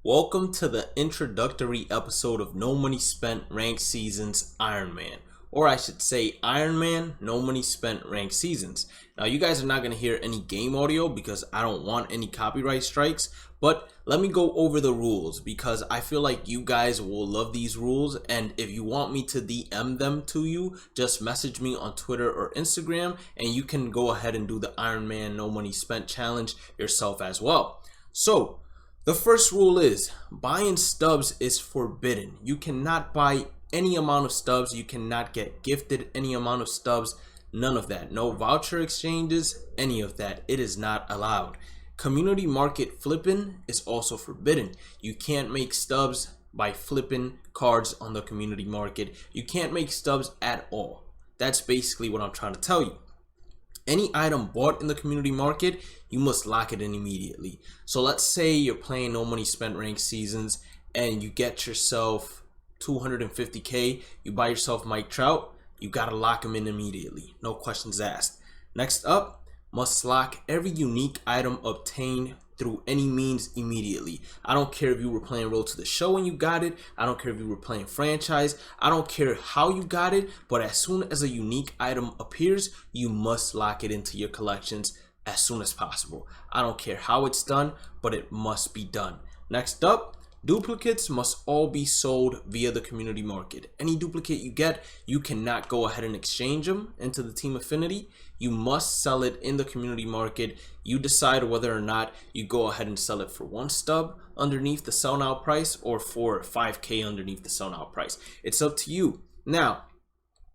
Welcome to the introductory episode of No Money Spent Ranked Seasons Ironman. Or I should say Ironman, No Money Spent Ranked Seasons. Now you guys are not going to hear any game audio because I don't want any copyright strikes. But let me go over the rules because I feel like you guys will love these rules. And if you want me to DM them to you, just message me on Twitter or Instagram. And you can go ahead and do the Ironman No Money Spent challenge yourself as well. So the first rule is buying stubs is forbidden. You cannot buy any amount of stubs. You cannot get gifted any amount of stubs. None of that. No voucher exchanges, any of that. It is not allowed. Community market flipping is also forbidden. You can't make stubs by flipping cards on the community market. You can't make stubs at all. That's basically what I'm trying to tell you. Any item bought in the community market, you must lock it in immediately. So let's say you're playing No Money Spent Ranked Seasons and you get yourself 250k, you buy yourself Mike Trout, you gotta lock him in immediately. No questions asked. Next up, must lock every unique item obtained through any means immediately. I don't care if you were playing Road to the Show and you got it. I don't care if you were playing franchise. I don't care how you got it, but as soon as a unique item appears, you must lock it into your collections as soon as possible. I don't care how it's done, but it must be done. Next up, duplicates must all be sold via the community market. Any duplicate you get, you cannot go ahead and exchange them into the team affinity. You must sell it in the community market. You decide whether or not you go ahead and sell it for one stub underneath the sell now price or for 5k underneath the sell now price. It's up to you. Now,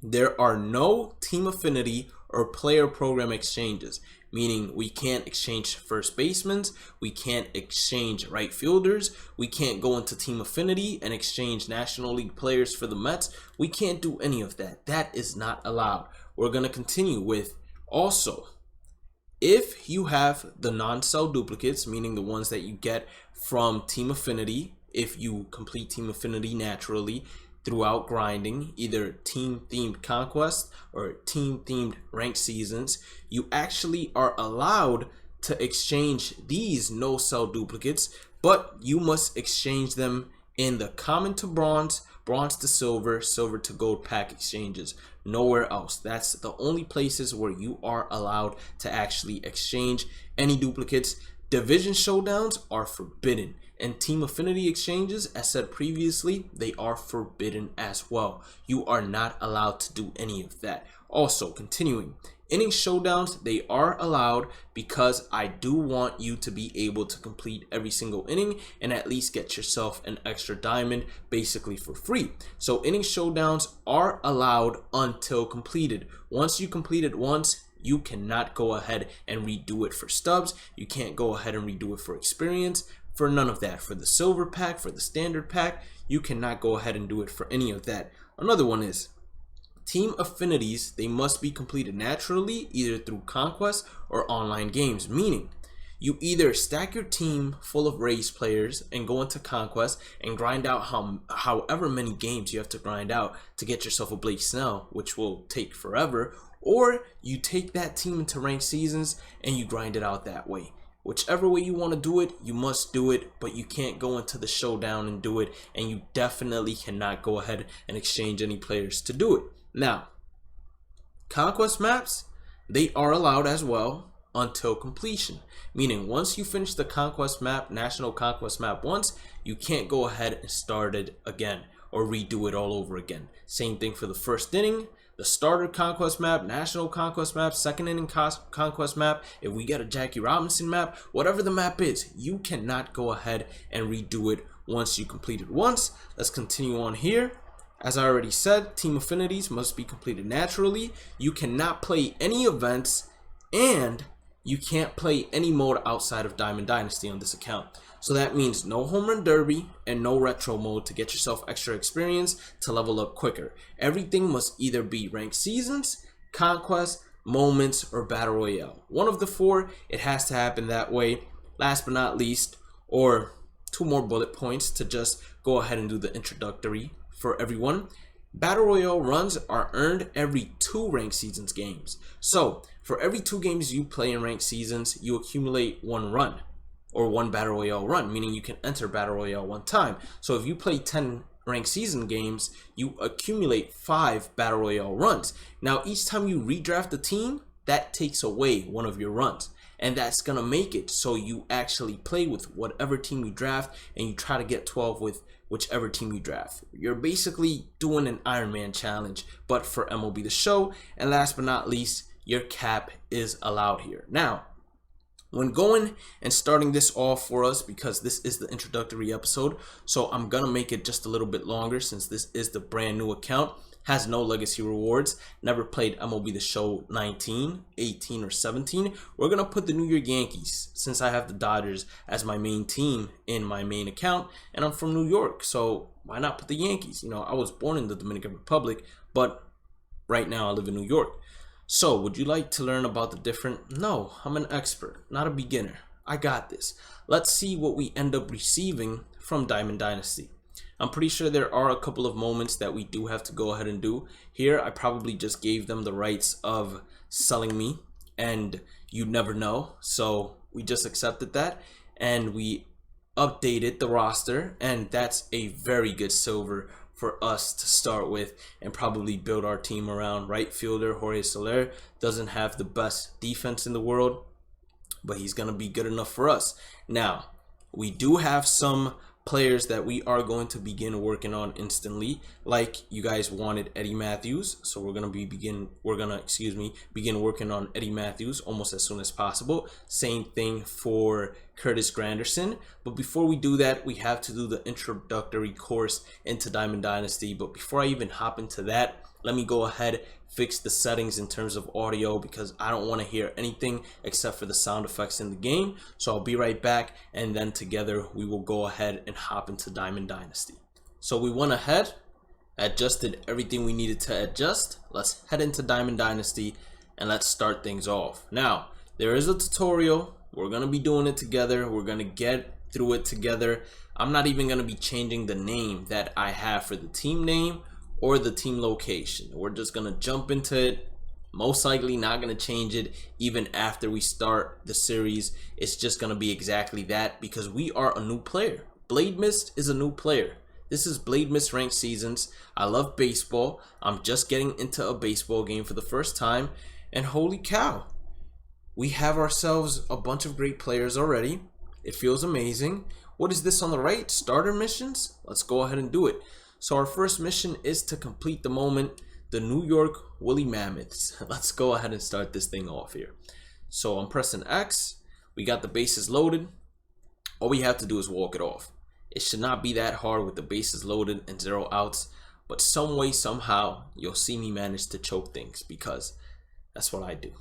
there are no team affinity or player program exchanges, meaning we can't exchange first basemen, we can't exchange right fielders, we can't go into team affinity and exchange National League players for the Mets. We can't do any of that. That is not allowed. We're going to continue with also, if you have the non-sell duplicates, meaning the ones that you get from team affinity, if you complete team affinity naturally, throughout grinding, either team-themed conquest or team-themed ranked seasons, you actually are allowed to exchange these no-sell duplicates, but you must exchange them in the common to bronze, bronze to silver, silver to gold pack exchanges. Nowhere else. That's the only places where you are allowed to actually exchange any duplicates. Division showdowns are forbidden. And team affinity exchanges, as said previously, they are forbidden as well. You are not allowed to do any of that. Also, continuing, inning showdowns, they are allowed because I do want you to be able to complete every single inning and at least get yourself an extra diamond basically for free. So inning showdowns are allowed until completed. Once you complete it once, you cannot go ahead and redo it for stubs. You can't go ahead and redo it for experience. For none of that. For the silver pack, for the standard pack, you cannot go ahead and do it for any of that. Another one is team affinities. They must be completed naturally, either through conquest or online games, meaning you either stack your team full of race players and go into conquest and grind out however many games you have to grind out to get yourself a Blake Snell, which will take forever, or you take that team into ranked seasons and you grind it out that way. Whichever way you want to do it, you must do it, but you can't go into the showdown and do it, and you definitely cannot go ahead and exchange any players to do it. Now, conquest maps, they are allowed as well until completion, meaning once you finish the conquest map, national conquest map once, you can't go ahead and start it again or redo it all over again. Same thing for the first inning. The starter conquest map, national conquest map, second inning conquest map, if we get a Jackie Robinson map, whatever the map is, you cannot go ahead and redo it once you complete it once. Let's continue on here. As I already said, team affinities must be completed naturally. You cannot play any events and you can't play any mode outside of Diamond Dynasty on this account. So that means no home run derby and no retro mode to get yourself extra experience to level up quicker. Everything must either be ranked seasons, conquest, moments, or battle royale. One of the four, it has to happen that way. Last but not least, or two more bullet points to just go ahead and do the introductory for everyone. Battle Royale runs are earned every 2 ranked seasons games. So for every 2 games you play in ranked seasons, you accumulate 1 run. or 1 Battle Royale run, meaning you can enter Battle Royale 1 time. So if you play 10 ranked season games, you accumulate 5 Battle Royale runs. Now, each time you redraft a team, that takes away one of your runs. And that's going to make it so you actually play with whatever team you draft and you try to get 12 with whichever team you draft. You're basically doing an Ironman challenge, but for MLB The Show. And last but not least, your cap is allowed here. Now, when going and starting this off for us, because this is the introductory episode, so I'm going to make it just a little bit longer since this is the brand new account. Has no legacy rewards, never played MLB The Show 19, 18, or 17. We're going to put the New York Yankees, since I have the Dodgers as my main team in my main account, and I'm from New York, so why not put the Yankees? You know, I was born in the Dominican Republic, but right now I live in New York. So, would you like to learn about the different? No, I'm an expert, not a beginner. I got this. Let's see what we end up receiving from Diamond Dynasty. I'm pretty sure there are a couple of moments that we do have to go ahead and do. Here, I probably just gave them the rights of selling me, and you never know. So we just accepted that, and we updated the roster, and that's a very good silver for us to start with and probably build our team around. Right fielder Jorge Soler doesn't have the best defense in the world, but he's going to be good enough for us. Now, we do have some players that we are going to begin working on instantly. Like you guys wanted Eddie Matthews, so we're gonna begin working on Eddie Matthews almost as soon as possible. Same thing for Curtis Granderson. But before we do that, we have to do the introductory course into Diamond Dynasty. But before I even hop into that, let me go ahead, fix the settings in terms of audio, because I don't want to hear anything except for the sound effects in the game. So I'll be right back, and then together we will go ahead and hop into Diamond Dynasty. So we went ahead, adjusted everything we needed to adjust. Let's head into Diamond Dynasty and let's start things off. Now, there is a tutorial. We're going to be doing it together. We're going to get through it together. I'm not even going to be changing the name that I have for the team name or the team location. We're just gonna jump into it. Most likely not gonna change it even after we start the series. It's just gonna be exactly that because we are a new player. Bhlademyst is a new player. This is Bhlademyst ranked seasons. I love baseball. I'm just getting into a baseball game for the first time, and holy cow, we have ourselves a bunch of great players already. It feels amazing. What is this on the right? Starter missions? Let's go ahead and do it. So our first mission is to complete the moment, the New York Woolly Mammoths. Let's go ahead and start this thing off here. So I'm pressing X. We got the bases loaded. All we have to do is walk it off. It should not be that hard with the bases loaded and 0 outs. But some way, somehow, you'll see me manage to choke things because that's what I do.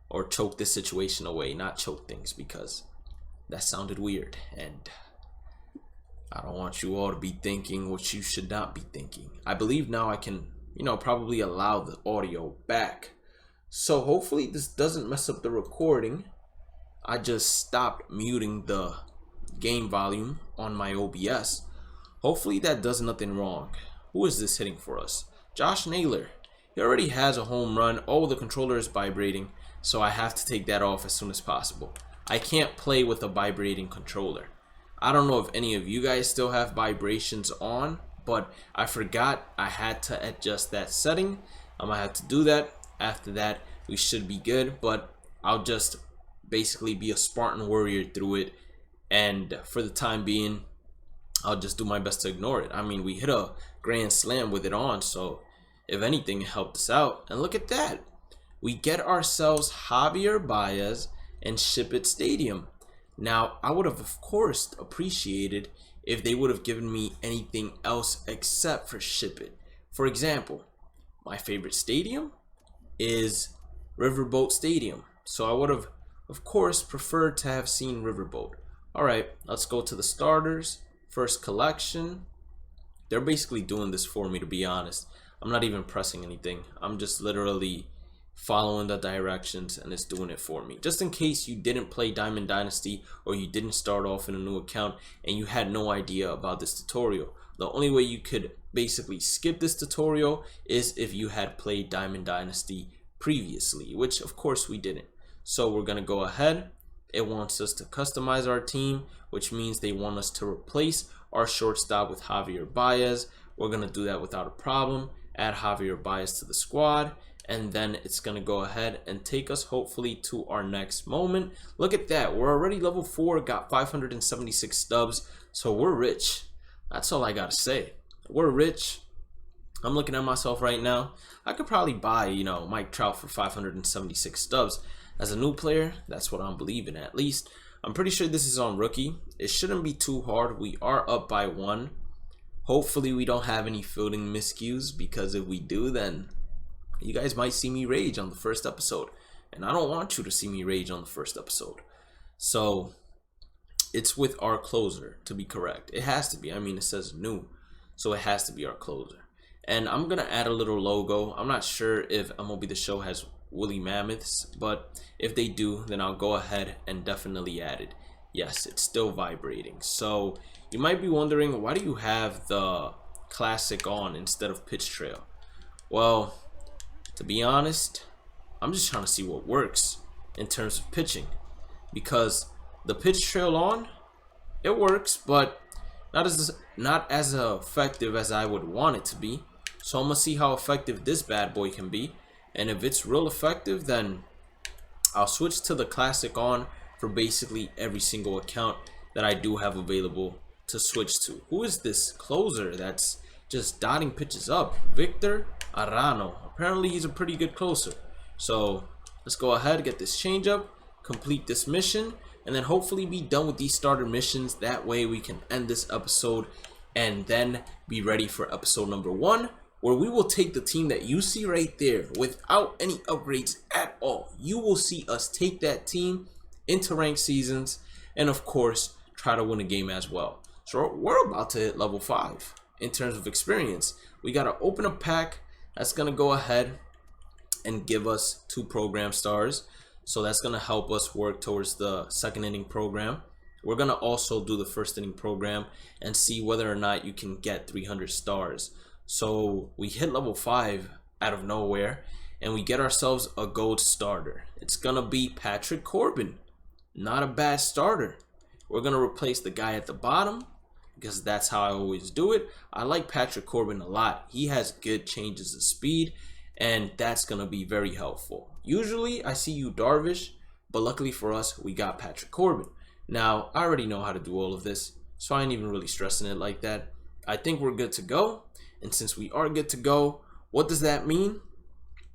Or choke this situation away, not choke things, because that sounded weird. And I don't want you all to be thinking what you should not be thinking. I believe now I can, probably allow the audio back. So hopefully this doesn't mess up the recording. I just stopped muting the game volume on my OBS. Hopefully that does nothing wrong. Who is this hitting for us? Josh Naylor. He already has a home run. Oh, the controller is vibrating, so I have to take that off as soon as possible. I can't play with a vibrating controller. I don't know if any of you guys still have vibrations on, but I forgot I had to adjust that setting. I'm gonna have to do that. After that, we should be good, but I'll just basically be a Spartan warrior through it, and for the time being, I'll just do my best to ignore it. I mean, we hit a grand slam with it on, so if anything, it helped us out. And look at that. We get ourselves Javier Baez and Ship It Stadium. Now, I would have, of course, appreciated if they would have given me anything else except for Ship It. For example, my favorite stadium is Riverboat Stadium. So I would have, of course, preferred to have seen Riverboat. Alright, let's go to the starters. First collection. They're basically doing this for me, to be honest. I'm not even pressing anything. I'm just literally following the directions, and it's doing it for me. Just in case you didn't play Diamond Dynasty or you didn't start off in a new account and you had no idea about this tutorial, the only way you could basically skip this tutorial is if you had played Diamond Dynasty previously, which of course we didn't. So we're gonna go ahead it wants us to customize our team, which means they want us to replace our shortstop with Javier Baez. We're going to do that without a problem. Add Javier Baez to the squad, and then it's going to go ahead and take us hopefully to our next moment. Look at that. We're already level 4, got 576 stubs, so we're rich. That's all I got to say. We're rich. I'm looking at myself right now. I could probably buy, Mike Trout for 576 stubs. As a new player, that's what I'm believing at least. I'm pretty sure this is on rookie. It shouldn't be too hard. We are up by 1. Hopefully we don't have any fielding miscues, because if we do, then you guys might see me rage on the first episode. And I don't want you to see me rage on the first episode. So it's with our closer, to be correct. It has to be. I mean, it says new, so it has to be our closer. And I'm going to add a little logo. I'm not sure if MLB The Show has woolly mammoths, but if they do, then I'll go ahead and definitely add it. Yes, it's still vibrating. So you might be wondering, why do you have the classic on instead of pitch trail? Well, to be honest, I'm just trying to see what works in terms of pitching, because the pitch trail on, it works, but not as effective as I would want it to be. So I'm gonna see how effective this bad boy can be, and if it's real effective, then I'll switch to the classic on for basically every single account that I do have available to switch to. Who is this closer that's just dotting pitches up? Victor Arano. Apparently he's a pretty good closer. So let's go ahead, get this changeup, complete this mission, and then hopefully be done with these starter missions. That way we can end this episode and then be ready for episode number 1, where we will take the team that you see right there without any upgrades at all. You will see us take that team into ranked seasons, and of course try to win a game as well. So we're about to hit level 5 in terms of experience. We got to open a pack that's going to go ahead and give us 2 program stars. So that's going to help us work towards the second inning program. We're going to also do the first inning program and see whether or not you can get 300 stars. So we hit level 5 out of nowhere, and we get ourselves a gold starter. It's going to be Patrick Corbin. Not a bad starter. We're going to replace the guy at the bottom, because that's how I always do it. I like Patrick Corbin a lot. He has good changes of speed, and that's going to be very helpful. Usually I see Yu Darvish, but luckily for us, we got Patrick Corbin. Now, I already know how to do all of this, so I ain't even really stressing it like that. I think we're good to go. And since we are good to go, what does that mean?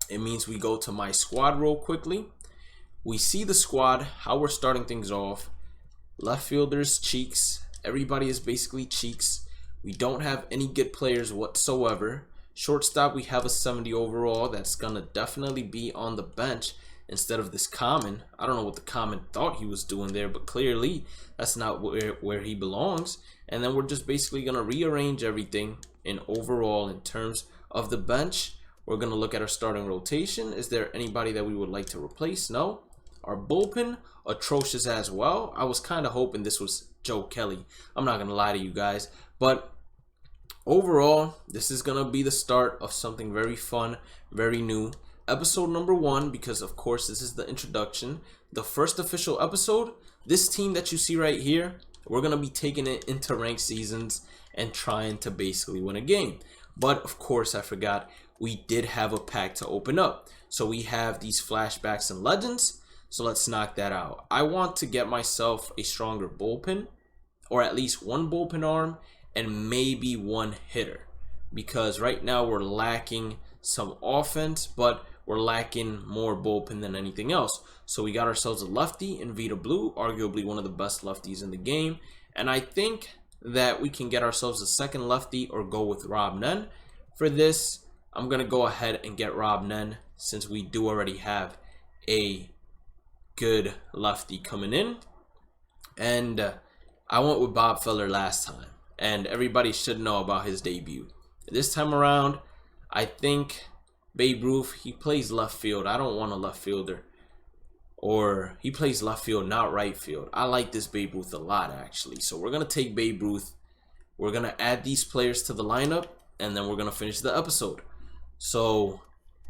It means we go to my squad real quickly. We see the squad, how we're starting things off. Left fielders, cheeks. Everybody is basically cheeks. We don't have any good players whatsoever. Shortstop, we have a 70 overall. That's going to definitely be on the bench instead of this common. I don't know what the common thought he was doing there, but clearly that's not where he belongs. And then we're just basically going to rearrange everything in overall in terms of the bench. We're going to look at our starting rotation. Is there anybody that we would like to replace? No. Our bullpen, atrocious as well. I was kind of hoping this was Joe Kelly. I'm not going to lie to you guys. But overall, this is going to be the start of something very fun, very new. Episode number 1, because of course this is the introduction. The first official episode. This team that you see right here, we're going to be taking it into ranked seasons and trying to basically win a game. But of course, I forgot, we did have a pack to open up. So we have these flashbacks and legends. So let's knock that out. I want to get myself a stronger bullpen, or at least 1 bullpen arm and maybe 1 hitter, because right now we're lacking some offense, but we're lacking more bullpen than anything else. So we got ourselves a lefty in Vita Blue, arguably one of the best lefties in the game, and I think that we can get ourselves a second lefty or go with Rob Nen. For this, I'm going to go ahead and get Rob Nen, since we do already have a good lefty coming in. And I went with Bob Feller last time, and everybody should know about his debut. This time around, I think Babe Ruth, he plays left field. I don't want a left fielder. Or he plays left field, not right field. I like this Babe Ruth a lot, actually. So we're going to take Babe Ruth. We're going to add these players to the lineup, and then we're going to finish the episode. So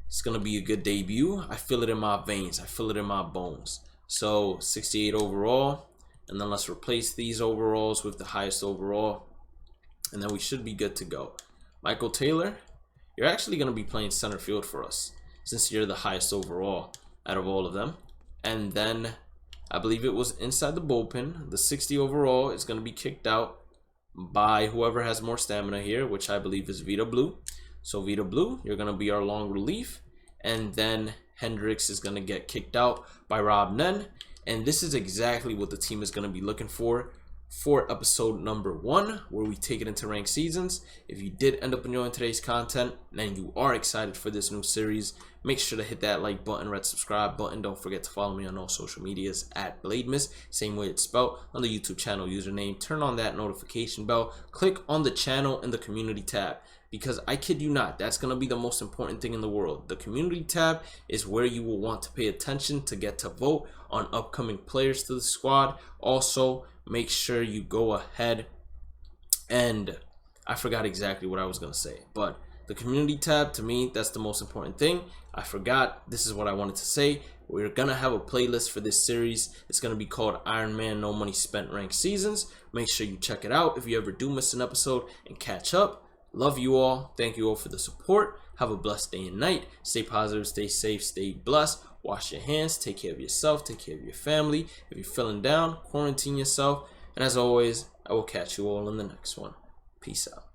it's going to be a good debut. I feel it in my veins. I feel it in my bones. So 68 overall, and then let's replace these overalls with the highest overall, and then we should be good to go. Michael Taylor, you're actually going to be playing center field for us since you're the highest overall out of all of them. And then I believe it was inside the bullpen. The 60 overall is going to be kicked out by whoever has more stamina here, which I believe is Vita Blue. So Vita Blue, you're going to be our long relief. And then Hendricks is going to get kicked out by Rob Nen. And this is exactly what the team is going to be looking for episode number 1, where we take it into ranked seasons. If you did end up enjoying today's content and you are excited for this new series, make sure to hit that like button, red subscribe button. Don't forget to follow me on all social medias at Bhlademyst, same way it's spelled, on the YouTube channel username. Turn on that notification bell. Click on the channel and the community tab, because I kid you not, that's going to be the most important thing in the world. The community tab is where you will want to pay attention to get to vote on upcoming players to the squad. Also, make sure you go ahead and I forgot exactly what I was going to say, but the community tab, to me, that's the most important thing. I forgot. This is what I wanted to say. We're going to have a playlist for this series. It's going to be called Ironman No Money Spent Ranked Seasons. Make sure you check it out if you ever do miss an episode and catch up. Love you all. Thank you all for the support. Have a blessed day and night. Stay positive, stay safe, stay blessed. Wash your hands. Take care of yourself. Take care of your family. If you're feeling down, quarantine yourself. And as always, I will catch you all in the next one. Peace out.